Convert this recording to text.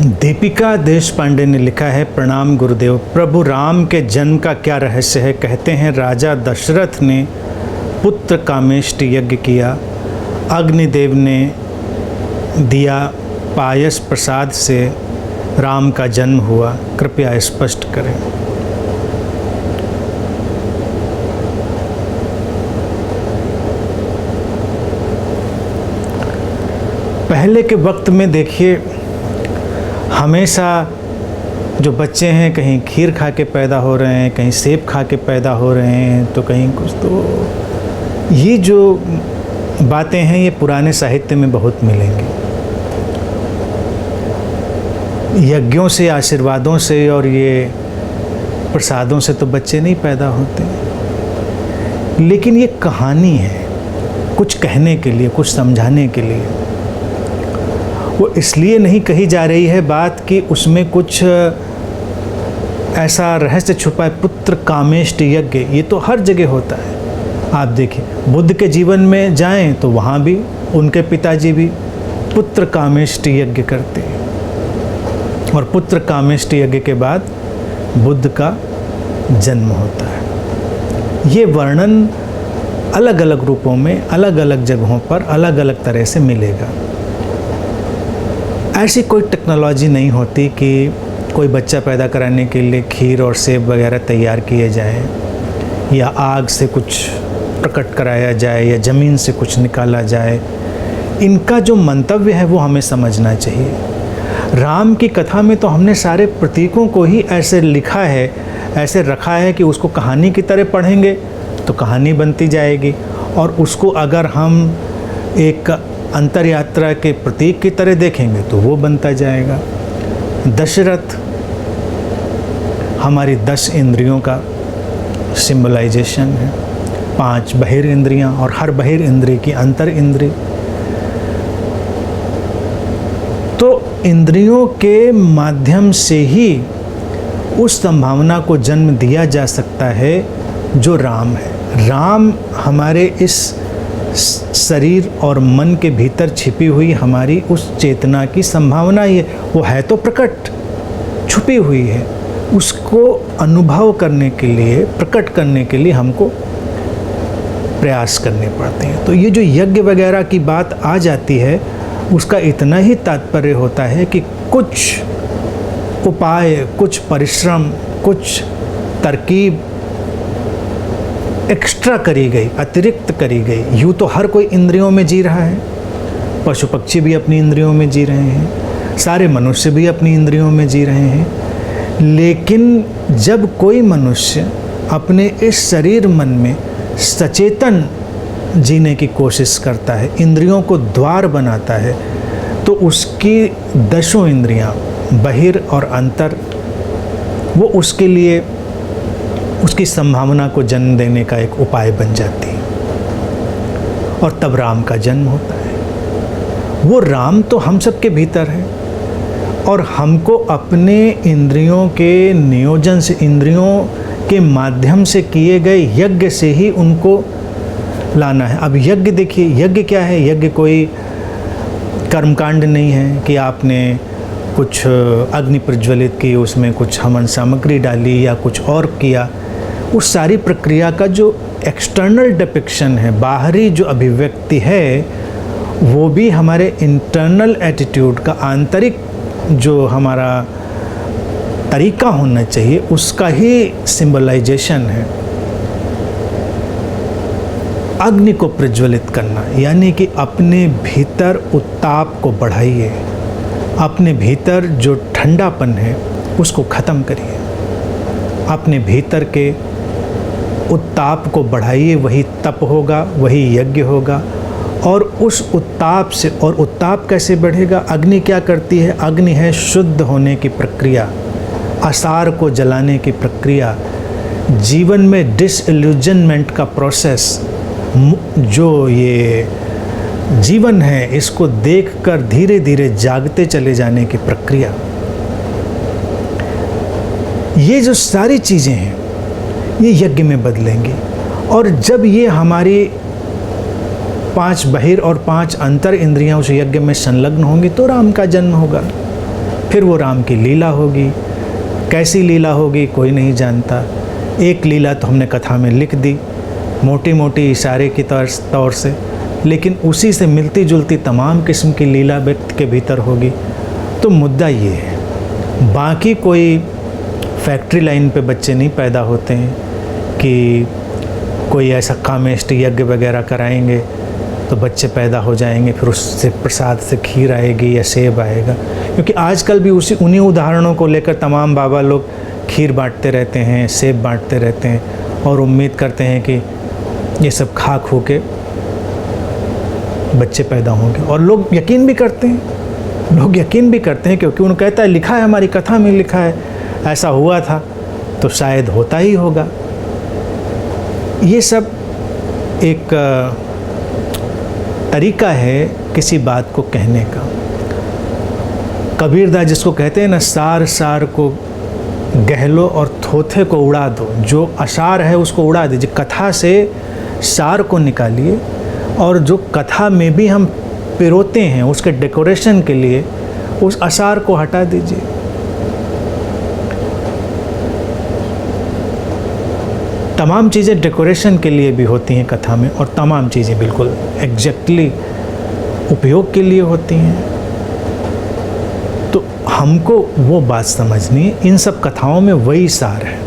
दीपिका देशपांडे ने लिखा है, प्रणाम गुरुदेव। प्रभु राम के जन्म का क्या रहस्य है? कहते हैं राजा दशरथ ने पुत्र कामेष्टि यज्ञ किया, अग्निदेव ने दिया पायस प्रसाद से राम का जन्म हुआ। कृपया स्पष्ट करें। पहले के वक्त में देखिए, हमेशा जो बच्चे हैं कहीं खीर खा के पैदा हो रहे हैं, कहीं सेब खा के पैदा हो रहे हैं, तो कहीं कुछ। तो ये जो बातें हैं ये पुराने साहित्य में बहुत मिलेंगी। यज्ञों से, आशीर्वादों से और ये प्रसादों से तो बच्चे नहीं पैदा होते, लेकिन ये कहानी है कुछ कहने के लिए, कुछ समझाने के लिए। वो इसलिए नहीं कही जा रही है बात कि उसमें कुछ ऐसा रहस्य छुपा है। पुत्र कामेष्टि यज्ञ ये तो हर जगह होता है। आप देखिए, बुद्ध के जीवन में जाएं तो वहाँ भी उनके पिताजी भी पुत्र कामेष्टि यज्ञ करते हैं, और पुत्र कामेष्टि यज्ञ के बाद बुद्ध का जन्म होता है। ये वर्णन अलग अलग रूपों में, अलग अलग जगहों पर अलग अलग तरह से मिलेगा। ऐसी कोई टेक्नोलॉजी नहीं होती कि कोई बच्चा पैदा कराने के लिए खीर और सेब वगैरह तैयार किए जाएं, या आग से कुछ प्रकट कराया जाए, या ज़मीन से कुछ निकाला जाए। इनका जो मंतव्य है वो हमें समझना चाहिए। राम की कथा में तो हमने सारे प्रतीकों को ही ऐसे लिखा है, ऐसे रखा है कि उसको कहानी की तरह पढ़ेंगे तो कहानी बनती जाएगी, और उसको अगर हम एक अंतर यात्रा के प्रतीक की तरह देखेंगे तो वो बनता जाएगा। दशरथ हमारी 10 इंद्रियों का सिंबलाइजेशन है, 5 बहिर इंद्रियाँ और हर बहिर इंद्रिय की अंतर इंद्रिय। तो इंद्रियों के माध्यम से ही उस संभावना को जन्म दिया जा सकता है जो राम है। राम हमारे इस शरीर और मन के भीतर छिपी हुई हमारी उस चेतना की संभावना ही है। वो है तो प्रकट, छुपी हुई है। उसको अनुभव करने के लिए, प्रकट करने के लिए हमको प्रयास करने पड़ते हैं। तो ये जो यज्ञ वगैरह की बात आ जाती है, उसका इतना ही तात्पर्य होता है कि कुछ उपाय, कुछ परिश्रम, कुछ तरकीब एक्स्ट्रा करी गई, अतिरिक्त करी गई। यूँ तो हर कोई इंद्रियों में जी रहा है, पशु पक्षी भी अपनी इंद्रियों में जी रहे हैं, सारे मनुष्य भी अपनी इंद्रियों में जी रहे हैं। लेकिन जब कोई मनुष्य अपने इस शरीर मन में सचेतन जीने की कोशिश करता है, इंद्रियों को द्वार बनाता है, तो उसकी 10 इंद्रियां, बहिर और अंतर, वो उसके लिए उसकी संभावना को जन्म देने का एक उपाय बन जाती है। और तब राम का जन्म होता है। वो राम तो हम सब के भीतर है, और हमको अपने इंद्रियों के नियोजन से, इंद्रियों के माध्यम से किए गए यज्ञ से ही उनको लाना है। अब यज्ञ देखिए, यज्ञ क्या है? यज्ञ कोई कर्मकांड नहीं है कि आपने कुछ अग्नि प्रज्वलित की, उसमें कुछ हवन सामग्री डाली या कुछ और किया। उस सारी प्रक्रिया का जो एक्सटर्नल डिपिक्शन है, बाहरी जो अभिव्यक्ति है, वो भी हमारे इंटरनल एटीट्यूड का, आंतरिक जो हमारा तरीका होना चाहिए, उसका ही सिंबलाइजेशन है। अग्नि को प्रज्वलित करना यानी कि अपने भीतर उत्ताप को बढ़ाइए, अपने भीतर जो ठंडापन है उसको ख़त्म करिए, अपने भीतर के उत्ताप को बढ़ाइए। वही तप होगा, वही यज्ञ होगा। और उस उत्ताप से, और उत्ताप कैसे बढ़ेगा? अग्नि क्या करती है? अग्नि है शुद्ध होने की प्रक्रिया, आसार को जलाने की प्रक्रिया, जीवन में डिसइल्यूजनमेंट का प्रोसेस। जो ये जीवन है इसको देखकर धीरे धीरे जागते चले जाने की प्रक्रिया। ये जो सारी चीज़ें हैं ये यज्ञ में बदलेंगी। और जब ये हमारी 5 बहिर और 5 अंतर इंद्रियां उस यज्ञ में संलग्न होंगी तो राम का जन्म होगा। फिर वो राम की लीला होगी। कैसी लीला होगी कोई नहीं जानता। एक लीला तो हमने कथा में लिख दी मोटी मोटी इशारे की तौर से, लेकिन उसी से मिलती जुलती तमाम किस्म की लीला व्यक्ति के भीतर होगी। तो मुद्दा ये है, बाकी कोई फैक्ट्री लाइन पे बच्चे नहीं पैदा होते हैं कि कोई ऐसा कामेष्ट यज्ञ वगैरह कराएंगे तो बच्चे पैदा हो जाएंगे, फिर उससे प्रसाद से खीर आएगी या सेब आएगा। क्योंकि आजकल भी उन्हीं उदाहरणों को लेकर तमाम बाबा लोग खीर बांटते रहते हैं, सेब बांटते रहते हैं और उम्मीद करते हैं कि ये सब खा खू के बच्चे पैदा होंगे। और लोग यकीन भी करते हैं, क्योंकि उन्होंने कहता है, लिखा है हमारी कथा में लिखा है, ऐसा हुआ था तो शायद होता ही होगा। ये सब एक तरीका है किसी बात को कहने का। कबीरदास जिसको कहते हैं ना, सार सार को गहलो और थोथे को उड़ा दो। जो असार है उसको उड़ा दीजिए, कथा से सार को निकालिए, और जो कथा में भी हम पिरोते हैं उसके डेकोरेशन के लिए उस असार को हटा दीजिए। तमाम चीज़ें डेकोरेशन के लिए भी होती हैं कथा में, और तमाम चीज़ें बिल्कुल एग्जैक्टली उपयोग के लिए होती हैं। तो हमको वो बात समझनी है, इन सब कथाओं में वही सार है।